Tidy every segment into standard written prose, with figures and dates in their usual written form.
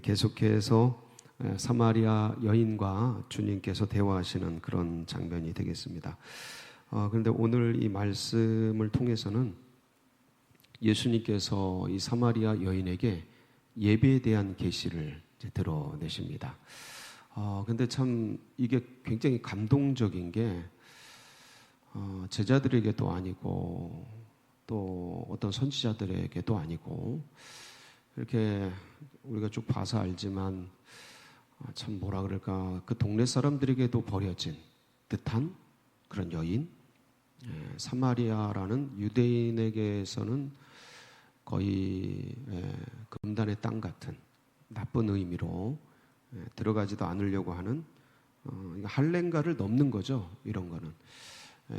계속해서 사마리아 여인과 주님께서 대화하시는 그런 장면이 되겠습니다. 그런데 오늘 이 말씀을 통해서는 예수님께서 이 사마리아 여인에게 예배에 대한 계시를 드러내십니다. 근데 참 이게 굉장히 감동적인 게 제자들에게도 아니고 또 어떤 선지자들에게도 아니고 이렇게 우리가 쭉 봐서 알지만 참 뭐라 그럴까, 그 동네 사람들에게도 버려진 듯한 그런 여인, 사마리아라는 유대인에게서는 거의 금단의 땅 같은 나쁜 의미로 들어가지도 않으려고 하는 할례인가를 넘는 거죠. 이런 거는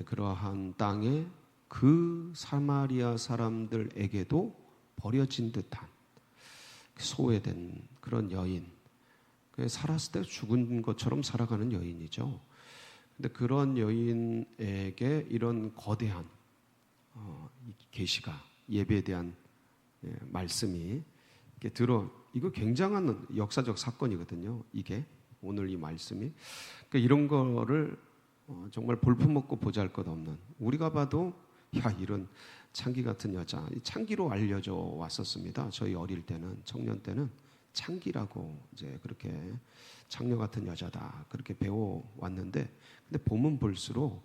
그러한 땅에 그 사마리아 사람들에게도 버려진 듯한 소외된 그런 여인, 살았을 때 죽은 것처럼 살아가는 여인이죠. 근데 그런 여인에게 이런 거대한 계시가, 예배에 대한 말씀이 이렇게 이거 굉장한 역사적 사건이거든요. 이게 오늘 이 말씀이, 그러니까 이런 거를 정말 볼품없고 보잘것없는, 우리가 봐도 야, 이런 창기 같은 여자, 창기로 알려져 왔었습니다. 저희 어릴 때는, 청년 때는 창기라고 이제 그렇게 창녀 같은 여자다 그렇게 배워 왔는데, 근데 보면 볼수록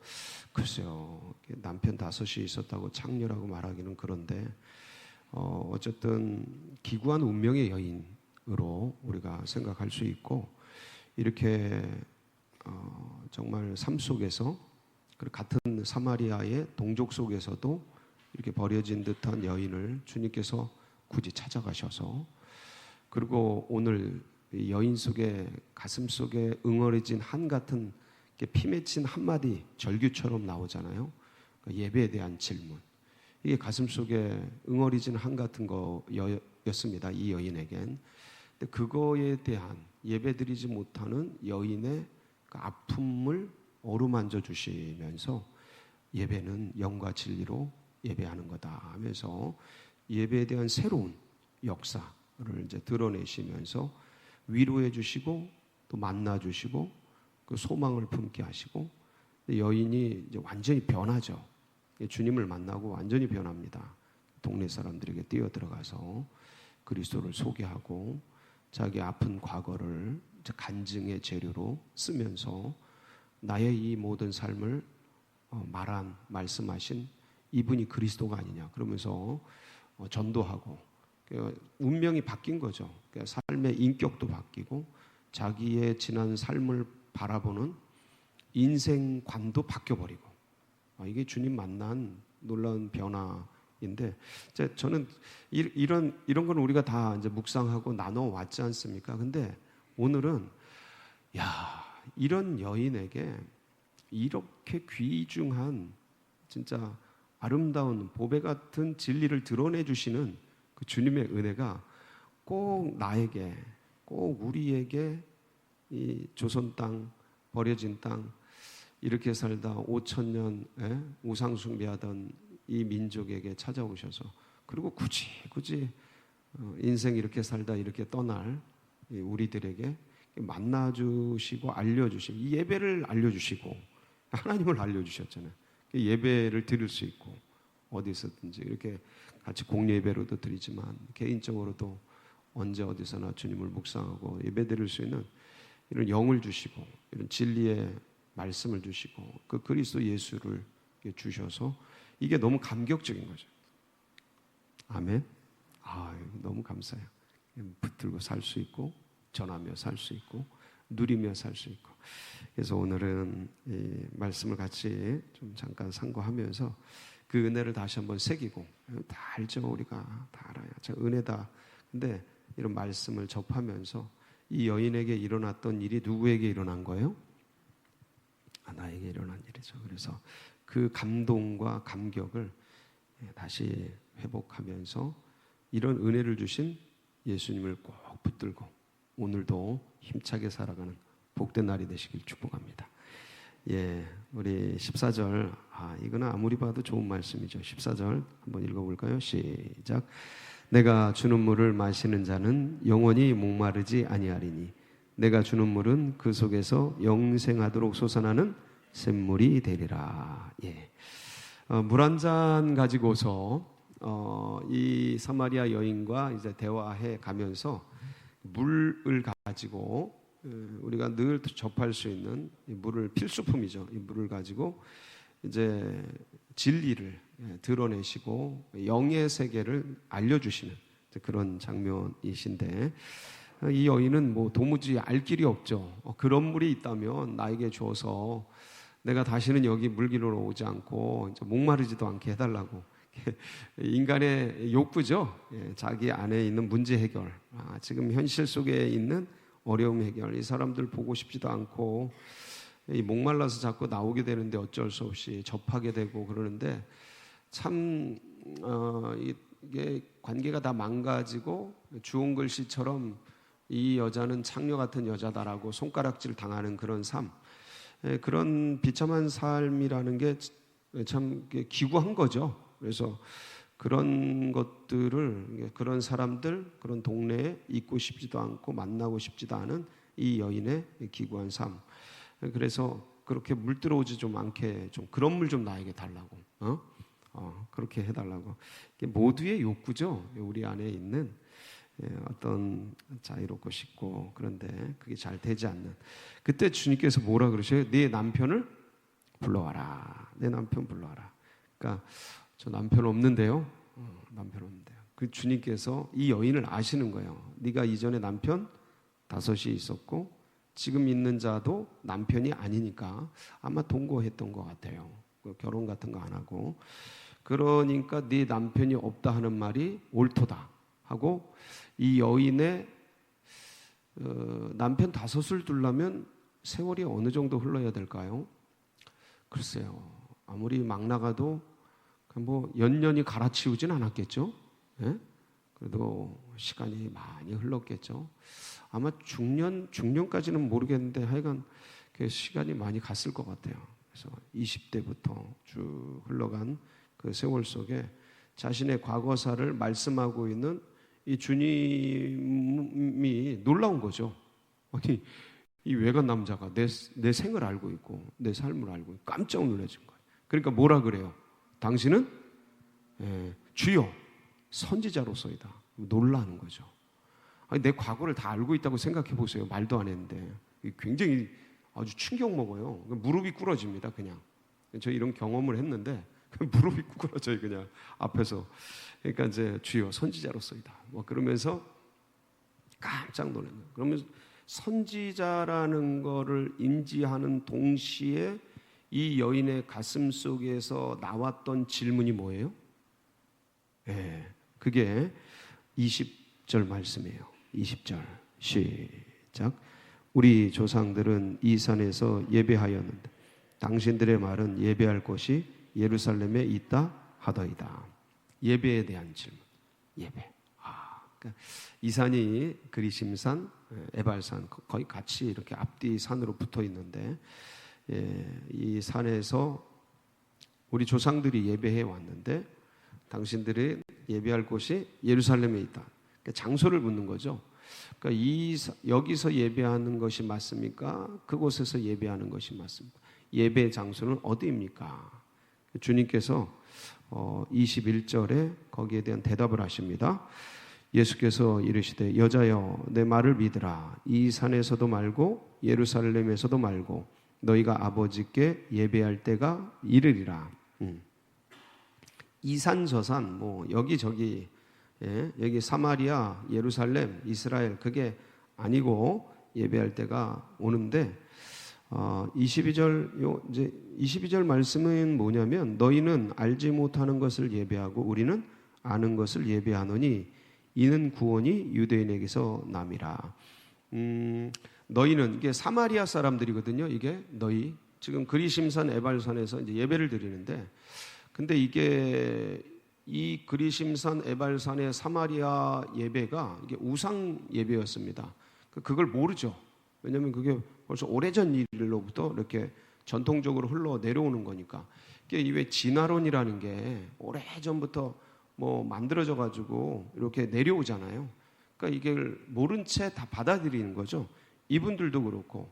글쎄요, 남편 5이 있었다고 창녀라고 말하기는 그런데 어쨌든 기구한 운명의 여인으로 우리가 생각할 수 있고, 이렇게 정말 삶 속에서 같은 사마리아의 동족 속에서도 이렇게 버려진 듯한 여인을 주님께서 굳이 찾아가셔서, 그리고 오늘 여인 속에, 가슴 속에 응어리진 한 같은 피 맺힌 한마디 절규처럼 나오잖아요. 그러니까 예배에 대한 질문, 이게 가슴 속에 응어리진 한 같은 거였습니다, 이 여인에겐. 근데 그거에 대한, 예배드리지 못하는 여인의 그 아픔을 어루만져 주시면서 예배는 영과 진리로 예배하는 거다 하면서 예배에 대한 새로운 역사를 이제 드러내시면서 위로해 주시고 또 만나 주시고 그 소망을 품게 하시고, 여인이 이제 완전히 변하죠. 주님을 만나고 완전히 변합니다. 동네 사람들에게 뛰어들어가서 그리스도를 소개하고 자기 아픈 과거를 이제 간증의 재료로 쓰면서 나의 이 모든 삶을 말씀하신 이분이 그리스도가 아니냐 그러면서 전도하고, 운명이 바뀐 거죠. 삶의 인격도 바뀌고 자기의 지난 삶을 바라보는 인생관도 바뀌어버리고, 이게 주님 만난 놀라운 변화인데, 저는 이런 건 우리가 다 이제 묵상하고 나눠 왔지 않습니까? 근데 오늘은 이런 여인에게 이렇게 귀중한 진짜 아름다운 보배 같은 진리를 드러내 주시는 그 주님의 은혜가 꼭 나에게, 꼭 우리에게 이 조선 땅, 버려진 땅, 이렇게 살다 5,000년 우상 숭배하던 이 민족에게 찾아오셔서, 그리고 굳이 인생 이렇게 살다 이렇게 떠날 우리들에게 만나주시고 알려주시고, 이 예배를 알려주시고 하나님을 알려주셨잖아요. 예배를 드릴 수 있고 어디서든지 이렇게 같이 공예배로도 드리지만 개인적으로도 언제 어디서나 주님을 묵상하고 예배 드릴 수 있는 이런 영을 주시고 이런 진리의 말씀을 주시고 그 그리스도 예수를 주셔서 이게 너무 감격적인 거죠. 아멘. 너무 감사해요. 붙들고 살 수 있고 전하며 살 수 있고 누리며 살 수 있고. 그래서 오늘은 이 말씀을 같이 좀 잠깐 상고하면서 그 은혜를 다시 한번 새기고, 다 알죠. 우리가 다 알아요. 저 은혜다. 근데 이런 말씀을 접하면서 이 여인에게 일어났던 일이 누구에게 일어난 거예요? 나에게 일어난 일이죠. 그래서 그 감동과 감격을 다시 회복하면서 이런 은혜를 주신 예수님을 꼭 붙들고 오늘도 힘차게 살아가는 복된 날이 되시길 축복합니다. 우리 14절, 이거는 아무리 봐도 좋은 말씀이죠. 14절 한번 읽어볼까요? 시작. 내가 주는 물을 마시는 자는 영원히 목마르지 아니하리니 내가 주는 물은 그 속에서 영생하도록 솟아나는 샘물이 되리라. 예. 물 한 잔 가지고서 이 사마리아 여인과 이제 대화해 가면서 물을 가지고 우리가 늘 접할 수 있는 이 물을 필수품이죠. 이 물을 가지고 이제 진리를 드러내시고 영의 세계를 알려주시는 그런 장면이신데 이 여인은 뭐 도무지 알 길이 없죠. 그런 물이 있다면 나에게 줘서 내가 다시는 여기 물기로 오지 않고 이제 목마르지도 않게 해달라고. 인간의 욕구죠. 자기 안에 있는 문제 해결, 지금 현실 속에 있는 어려움 해결. 이 사람들 보고 싶지도 않고 이 목말라서 자꾸 나오게 되는데 어쩔 수 없이 접하게 되고 그러는데 참 이게 관계가 다 망가지고 주홍 글씨처럼 이 여자는 창녀 같은 여자다라고 손가락질 당하는 그런 삶, 그런 비참한 삶이라는 게 참 기구한 거죠. 그래서 그런 것들을, 그런 사람들, 그런 동네에 있고 싶지도 않고 만나고 싶지도 않은 이 여인의 기구한 삶. 그래서 그렇게 물 들어오지 좀 않게 좀 그런 물 좀 나에게 달라고, 그렇게 해달라고. 이게 모두의 욕구죠. 우리 안에 있는 어떤 자유롭고 싶고, 그런데 그게 잘 되지 않는. 그때 주님께서 뭐라 그러셔요? 네 남편을 불러와라. 내 남편 불러와라. 그러니까 저 남편 없는데요. 남편 없는데요. 그 주님께서 이 여인을 아시는 거예요. 네가 이전에 남편 5이 있었고 지금 있는 자도 남편이 아니니까 아마 동거했던 것 같아요. 결혼 같은 거 안 하고. 그러니까 네 남편이 없다 하는 말이 옳도다 하고 이 여인의 남편 5을 두려면 세월이 어느 정도 흘러야 될까요? 글쎄요. 아무리 막 나가도 뭐 연년이 갈아치우진 않았겠죠. 예? 그래도 시간이 많이 흘렀겠죠. 아마 중년까지는 모르겠는데 하여간 그 시간이 많이 갔을 것 같아요. 그래서 20대부터 쭉 흘러간 그 세월 속에 자신의 과거사를 말씀하고 있는 이 주님이 놀라운 거죠. 아니, 이 외간 남자가 내 생을 알고 있고 내 삶을 알고 있고 깜짝 놀라진 거예요. 그러니까 뭐라 그래요? 당신은 주여 선지자로서이다. 놀라는 거죠. 아니, 내 과거를 다 알고 있다고 생각해 보세요. 말도 안 했는데 굉장히 아주 충격 먹어요. 무릎이 꿇어집니다. 그냥 저 이런 경험을 했는데 무릎이 꿇어져요. 그냥 앞에서. 그러니까 이제 주여 선지자로서이다. 뭐 그러면서 깜짝 놀란 거예요. 그러면서 선지자라는 거를 인지하는 동시에 이 여인의 가슴 속에서 나왔던 질문이 뭐예요? 그게 20절 말씀이에요. 20절 시작. 우리 조상들은 이 산에서 예배하였는데 당신들의 말은 예배할 곳이 예루살렘에 있다 하더이다. 예배에 대한 질문. 예배. 그러니까 이 산이 그리심산, 에발산 거의 같이 이렇게 앞뒤 산으로 붙어 있는데 이 산에서 우리 조상들이 예배해 왔는데 당신들이 예배할 곳이 예루살렘에 있다. 그러니까 장소를 묻는 거죠. 그러니까 여기서 예배하는 것이 맞습니까? 그곳에서 예배하는 것이 맞습니까? 예배 장소는 어디입니까? 주님께서 21절에 거기에 대한 대답을 하십니다. 예수께서 이르시되 여자여 내 말을 믿으라. 이 산에서도 말고 예루살렘에서도 말고 너희가 아버지께 예배할 때가 이르리라. 이 산 저 산 뭐 여기저기 여기 사마리아, 예루살렘, 이스라엘 그게 아니고 예배할 때가 오는데 22절 말씀은 뭐냐면 너희는 알지 못하는 것을 예배하고 우리는 아는 것을 예배하노니 이는 구원이 유대인에게서 남이라. 너희는 이게 사마리아 사람들이거든요. 이게 너희 지금 그리심산 에발산에서 이제 예배를 드리는데, 근데 이게 이 그리심산 에발산의 사마리아 예배가 이게 우상 예배였습니다. 그걸 모르죠. 왜냐하면 그게 벌써 오래전 일로부터 이렇게 전통적으로 흘러 내려오는 거니까. 이게 왜 진화론이라는 게 오래전부터 뭐 만들어져 가지고 이렇게 내려오잖아요. 그러니까 이게 모른 채 다 받아들이는 거죠. 이분들도 그렇고,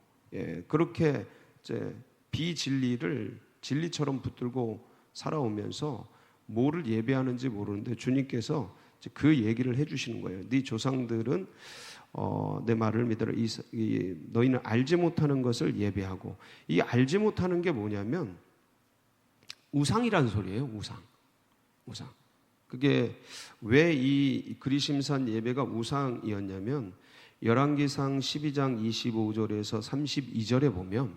그렇게 이제 비진리를 진리처럼 붙들고 살아오면서 뭐를 예배하는지 모르는데 주님께서 그 얘기를 해주시는 거예요. 네 조상들은 내 말을 믿어라. 너희는 알지 못하는 것을 예배하고, 이 알지 못하는 게 뭐냐면 우상이라는 소리예요. 우상. 그게 왜 이 그리심산 예배가 우상이었냐면 열왕기상 12장 25절에서 32절에 보면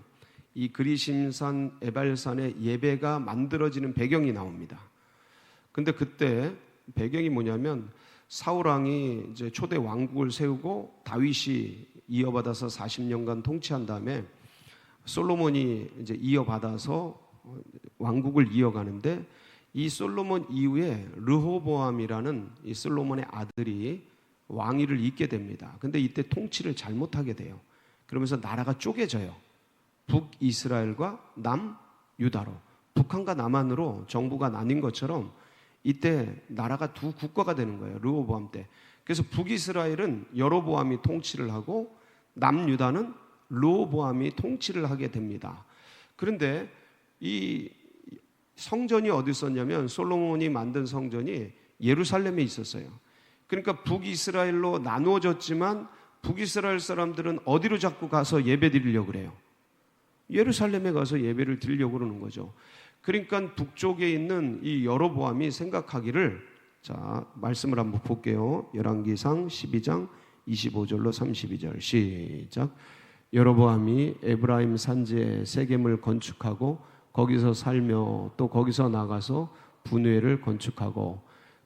이 그리심산 에발산의 예배가 만들어지는 배경이 나옵니다. 근데 그때 배경이 뭐냐면 사울 왕이 이제 초대 왕국을 세우고 다윗이 이어받아서 40년간 통치한 다음에 솔로몬이 이제 이어받아서 왕국을 이어가는데, 이 솔로몬 이후에 르호보암이라는 이 솔로몬의 아들이 왕위를 잇게 됩니다. 근데 이때 통치를 잘못하게 돼요. 그러면서 나라가 쪼개져요. 북이스라엘과 남유다로, 북한과 남한으로 정부가 나뉜 것처럼 이때 나라가 두 국가가 되는 거예요. 르호보암 때. 그래서 북이스라엘은 여로보암이 통치를 하고 남유다는 르호보암이 통치를 하게 됩니다. 그런데 이 성전이 어디 있었냐면 솔로몬이 만든 성전이 예루살렘에 있었어요. 그러니까 북이스라엘로 나누어졌지만 북이스라엘 사람들은 어디로 자꾸 가서 예배 드리려고 그래요? 예루살렘에 가서 예배를 드리려고 그러는 거죠. 그러니까 북쪽에 있는 이 여로보암이 생각하기를, 자, 말씀을 한번 볼게요. 열왕기상 12장 25절로 32절 시작. 여로보암이 에브라임 산지에 세겜을 건축하고 거기서 살며 또 거기서 나가서 분회를 건축하고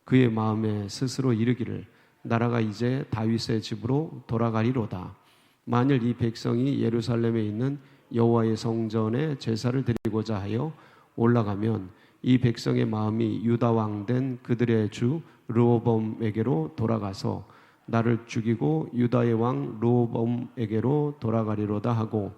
그의 마음에 스스로 이르기를 나라가 이제 다윗의 집으로 돌아가리로다. 만일 이 백성이 예루살렘에 있는 여호와의 성전에 제사를 드리고자 하여 올라가면 이 백성의 마음이 유다 왕 된 그들의 주 르호보암에게로 돌아가서 나를 죽이고 유다의 왕 르호보암에게로 돌아가리로다 하고,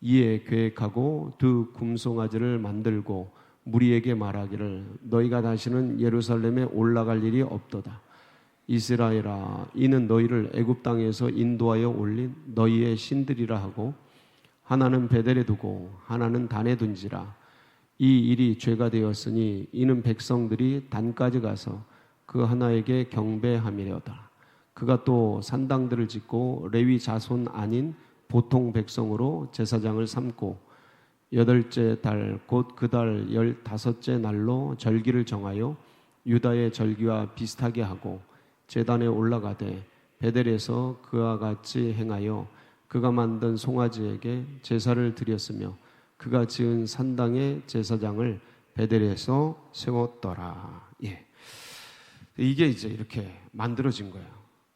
이에 계획하고 두 금송아지를 만들고 무리에게 말하기를 너희가 다시는 예루살렘에 올라갈 일이 없도다. 이스라엘아, 이는 너희를 애굽 땅에서 인도하여 올린 너희의 신들이라 하고, 하나는 베델에 두고 하나는 단에 둔지라. 이 일이 죄가 되었으니 이는 백성들이 단까지 가서 그 하나에게 경배함이려다. 그가 또 산당들을 짓고 레위 자손 아닌 보통 백성으로 제사장을 삼고 8째 달 곧 그 달 15째 날로 절기를 정하여 유다의 절기와 비슷하게 하고 제단에 올라가되 베델에서 그와 같이 행하여 그가 만든 송아지에게 제사를 드렸으며 그가 지은 산당의 제사장을 베델에서 세웠더라. 이게 이제 이렇게 만들어진 거예요.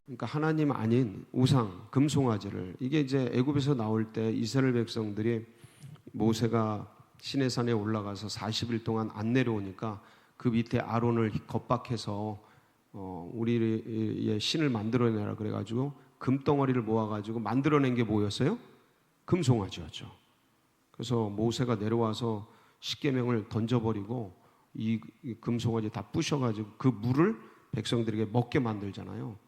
그러니까 하나님 아닌 우상, 금송아지를, 이게 이제 애굽에서 나올 때 이스라엘 백성들이 모세가 시내산에 올라가서 40일 동안 안 내려오니까 그 밑에 아론을 겁박해서 우리의 신을 만들어내라 그래가지고 금덩어리를 모아가지고 만들어낸 게 뭐였어요? 금송아지였죠. 그래서 모세가 내려와서 십계명을 던져버리고 이 금송아지 다 부셔가지고 그 물을 백성들에게 먹게 만들잖아요.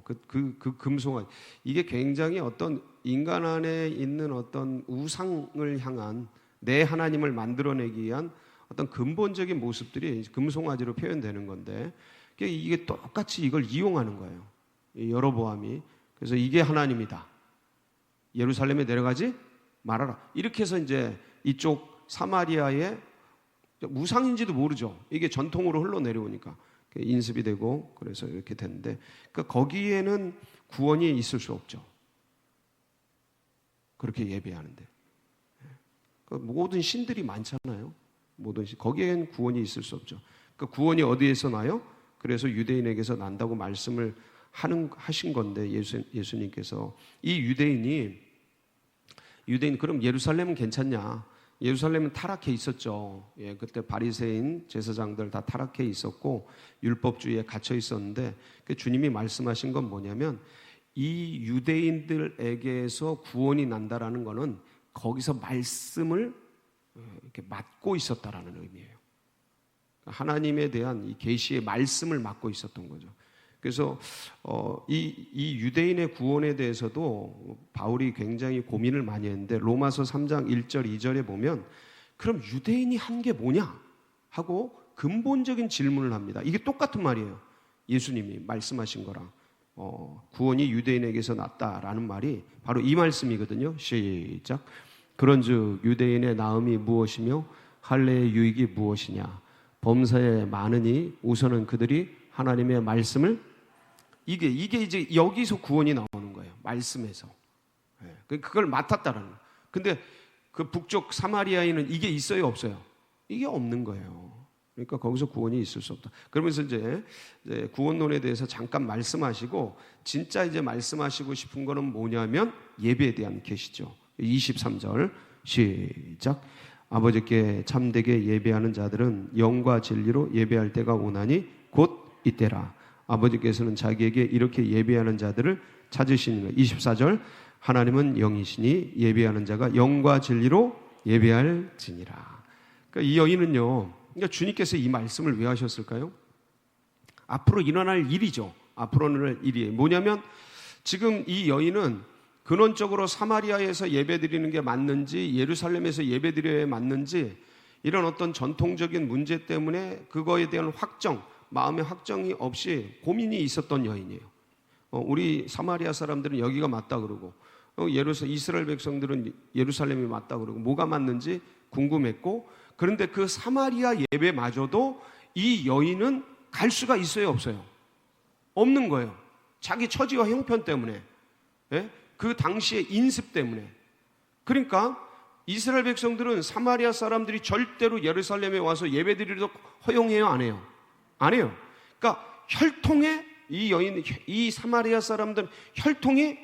그 금송아지, 이게 굉장히 어떤 인간 안에 있는 어떤 우상을 향한 내 하나님을 만들어내기 위한 어떤 근본적인 모습들이 금송아지로 표현되는 건데, 이게 똑같이 이걸 이용하는 거예요. 여로보암이. 그래서 이게 하나님이다. 예루살렘에 내려가지 말아라. 이렇게 해서 이제 이쪽 사마리아의 우상인지도 모르죠. 이게 전통으로 흘러내려오니까 인습이 되고 그래서 이렇게 됐는데, 그러니까 거기에는 구원이 있을 수 없죠. 그렇게 예배하는데. 그러니까 모든 신들이 많잖아요. 모든 신, 거기에는 구원이 있을 수 없죠. 그러니까 구원이 어디에서 나요? 그래서 유대인에게서 난다고 말씀을 하신 건데, 예수님께서 이 유대인 그럼 예루살렘은 괜찮냐? 예루살렘은 타락해 있었죠. 그때 바리새인 제사장들 다 타락해 있었고 율법주의에 갇혀 있었는데, 주님이 말씀하신 건 뭐냐면 이 유대인들에게서 구원이 난다라는 거는 거기서 말씀을 이렇게 맡고 있었다라는 의미예요. 하나님에 대한 이 계시의 말씀을 맡고 있었던 거죠. 그래서 이 유대인의 구원에 대해서도 바울이 굉장히 고민을 많이 했는데 로마서 3장 1절 2절에 보면 그럼 유대인이 한 게 뭐냐 하고 근본적인 질문을 합니다. 이게 똑같은 말이에요. 예수님이 말씀하신 거랑 구원이 유대인에게서 났다라는 말이 바로 이 말씀이거든요. 시작. 그런즉 유대인의 나음이 무엇이며 할례의 유익이 무엇이냐. 범사에 많으니 우선은 그들이 하나님의 말씀을 이게 이제 여기서 구원이 나오는 거예요. 말씀에서. 그걸 맡았다라는 거예요. 근데 그 북쪽 사마리아인은 이게 있어요, 없어요? 이게 없는 거예요. 그러니까 거기서 구원이 있을 수 없다. 그러면서 이제 구원론에 대해서 잠깐 말씀하시고 진짜 이제 말씀하시고 싶은 거는 뭐냐면 예배에 대한 계시죠. 23절 시작. 아버지께 참되게 예배하는 자들은 영과 진리로 예배할 때가 오나니 곧 이때라. 아버지께서는 자기에게 이렇게 예배하는 자들을 찾으시는 24절. 하나님은 영이시니 예배하는 자가 영과 진리로 예배할지니라. 그러니까 이 여인은요, 그러니까 주님께서 이 말씀을 왜 하셨을까요? 앞으로 일어날 일이죠. 앞으로 일어날 일이에요. 뭐냐면 지금 이 여인은 근원적으로 사마리아에서 예배드리는 게 맞는지 예루살렘에서 예배드려야 맞는지 이런 어떤 전통적인 문제 때문에 그거에 대한 확정, 마음의 확정이 없이 고민이 있었던 여인이에요. 우리 사마리아 사람들은 여기가 맞다 그러고 이스라엘 백성들은 예루살렘이 맞다 그러고 뭐가 맞는지 궁금했고 그런데 그 사마리아 예배마저도 이 여인은 갈 수가 있어요, 없어요? 없는 거예요. 자기 처지와 형편 때문에, 예? 그 당시의 인습 때문에. 그러니까 이스라엘 백성들은 사마리아 사람들이 절대로 예루살렘에 와서 예배드리도록 허용해요, 안 해요? 안 해요. 그러니까 혈통에 이 여인, 이 사마리아 사람들은 혈통이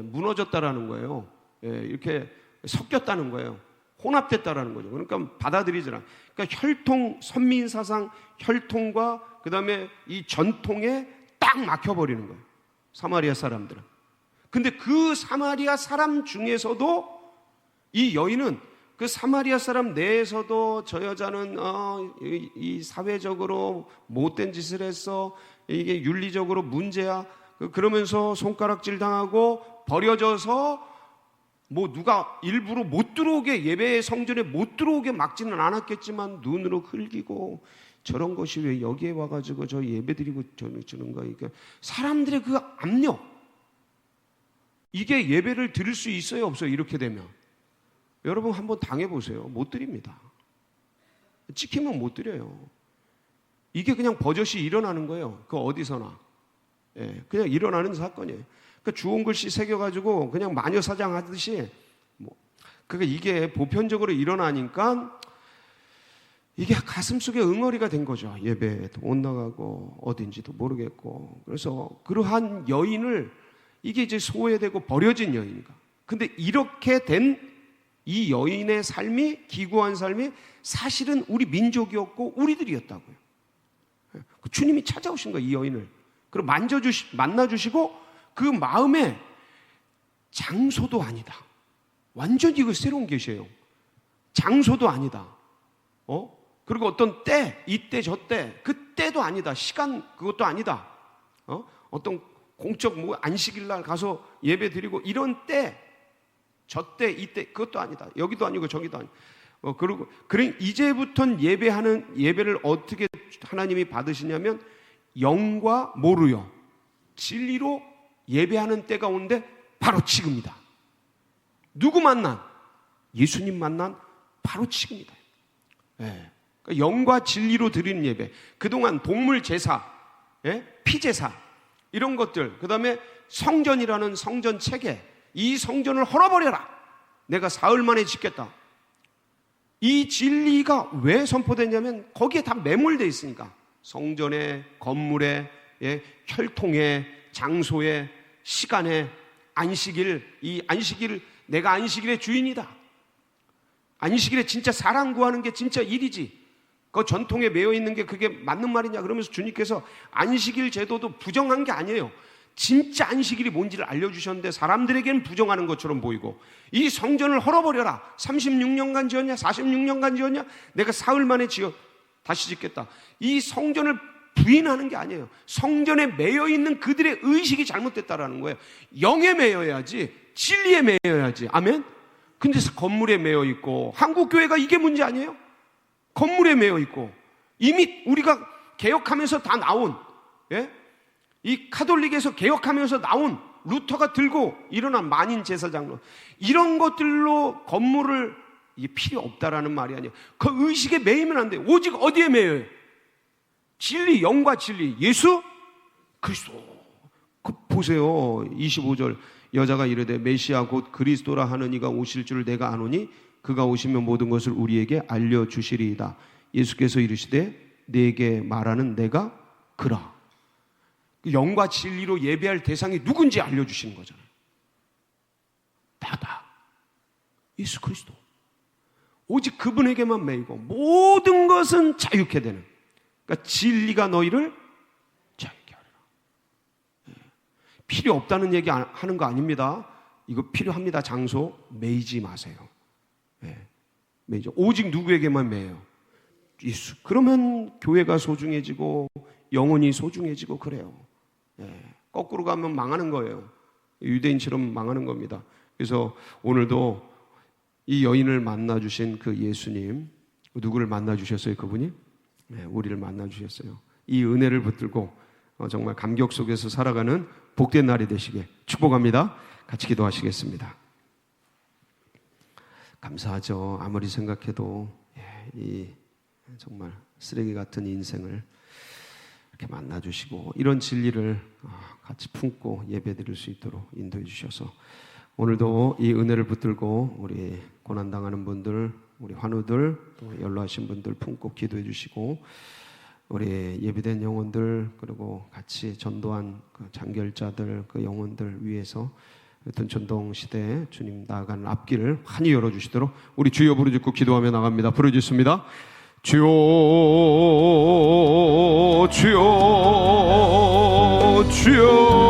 무너졌다라는 거예요. 이렇게 섞였다는 거예요. 혼합됐다라는 거죠. 그러니까 받아들이질 않아요. 그러니까 혈통, 선민사상, 혈통과 그 다음에 이 전통에 딱 막혀버리는 거예요. 사마리아 사람들은. 근데 그 사마리아 사람 중에서도 이 여인은 그 사마리아 사람 내에서도 저 여자는 이 사회적으로 못된 짓을 했어. 이게 윤리적으로 문제야. 그러면서 손가락질 당하고 버려져서 뭐 누가 일부러 못 들어오게 예배 성전에 못 들어오게 막지는 않았겠지만 눈으로 흘기고 저런 것이 왜 여기에 와가지고 저 예배 드리고 주는 거야. 그러니까 사람들의 그 압력 이게 예배를 드릴 수 있어요 없어요? 이렇게 되면 여러분 한번 당해보세요. 못 드립니다. 찍히면 못 드려요. 이게 그냥 버젓이 일어나는 거예요. 그 어디서나 그냥 일어나는 사건이에요. 그러니까 주홍 글씨 새겨가지고 그냥 마녀사장 하듯이 그러니까 이게 보편적으로 일어나니까 이게 가슴속에 응어리가 된 거죠. 예배도 못 나가고 어딘지도 모르겠고 그래서 그러한 여인을 이게 이제 소외되고 버려진 여인인가. 근데 이렇게 된 이 여인의 삶이 기구한 삶이 사실은 우리 민족이었고 우리들이었다고요. 주님이 찾아오신 거예요. 이 여인을. 그리고 만나주시고 그 마음에 장소도 아니다. 완전히 이거 새로운 계시예요. 장소도 아니다. 그리고 어떤 때, 이때 저때, 그때도 아니다. 시간 그것도 아니다. 어떤 공적 안식일 날 가서 예배 드리고 이런 때, 저때, 이때 그것도 아니다. 여기도 아니고 저기도 아니고. 그리고 이제부터는 예배를 어떻게 하나님이 받으시냐면 영과 뭐로요? 진리로 예배하는 때가 오는데 바로 지금이다. 누구 만난? 예수님 만난 바로 지금이다. 그러니까 영과 진리로 드리는 예배. 그동안 동물 제사, 피 제사 이런 것들, 그 다음에 성전이라는 성전 체계, 이 성전을 헐어버려라. 내가 사흘 만에 짓겠다. 이 진리가 왜 선포되냐면 거기에 다 매몰되어 있으니까. 성전에, 건물에, 혈통에, 장소에, 시간에, 안식일, 이 안식일, 내가 안식일의 주인이다. 안식일에 진짜 사랑 구하는 게 진짜 일이지. 그 전통에 매여 있는 게 그게 맞는 말이냐 그러면서 주님께서 안식일 제도도 부정한 게 아니에요. 진짜 안식일이 뭔지를 알려주셨는데 사람들에게는 부정하는 것처럼 보이고 이 성전을 헐어버려라. 36년간 지었냐? 46년간 지었냐? 내가 사흘 만에 지어. 다시 짓겠다. 이 성전을 부인하는 게 아니에요. 성전에 매여 있는 그들의 의식이 잘못됐다라는 거예요. 영에 매여야지, 진리에 매여야지. 아멘? 근데 건물에 매여 있고, 한국교회가 이게 문제 아니에요? 건물에 매여 있고, 이미 우리가 개혁하면서 다 나온, 예? 이 카톨릭에서 개혁하면서 나온 루터가 들고 일어난 만인 제사장로, 이런 것들로 건물을, 이게 필요 없다라는 말이 아니에요. 그 의식에 매이면 안 돼요. 오직 어디에 매여요? 진리, 영과 진리, 예수 그리스도. 그 보세요. 25절, 여자가 이르되 메시아 곧 그리스도라 하는 이가 오실 줄 내가 아노니 그가 오시면 모든 것을 우리에게 알려주시리이다. 예수께서 이르시되 내게 말하는 내가 그라. 영과 진리로 예배할 대상이 누군지 알려주시는 거잖아요. 나다. 예수 그리스도. 오직 그분에게만 매이고 모든 것은 자유케 되는, 그러니까 진리가 너희를 자유케 하리라. 필요 없다는 얘기 하는 거 아닙니다. 이거 필요합니다. 장소 매이지 마세요. 매이죠. 오직 누구에게만 매요? 예수. 그러면 교회가 소중해지고 영혼이 소중해지고 그래요. 거꾸로 가면 망하는 거예요. 유대인처럼 망하는 겁니다. 그래서 오늘도 이 여인을 만나주신 그 예수님, 누구를 만나주셨어요? 그분이? 우리를 만나주셨어요. 이 은혜를 붙들고 정말 감격 속에서 살아가는 복된 날이 되시게 축복합니다. 같이 기도하시겠습니다. 감사하죠. 아무리 생각해도 이 정말 쓰레기 같은 인생을 이렇게 만나주시고 이런 진리를 같이 품고 예배드릴 수 있도록 인도해 주셔서 오늘도 이 은혜를 붙들고 우리 고난당하는 분들, 우리 환우들, 또 연로하신 분들 품고 기도해 주시고 우리 예비된 영혼들, 그리고 같이 전도한 그 장결자들, 그 영혼들 위해서 어떤 전동 시대에 주님 나아가는 앞길을 환히 열어주시도록 우리 주여 부르짖고 기도하며 나갑니다. 부르짖습니다. 주여, 주여, 주여.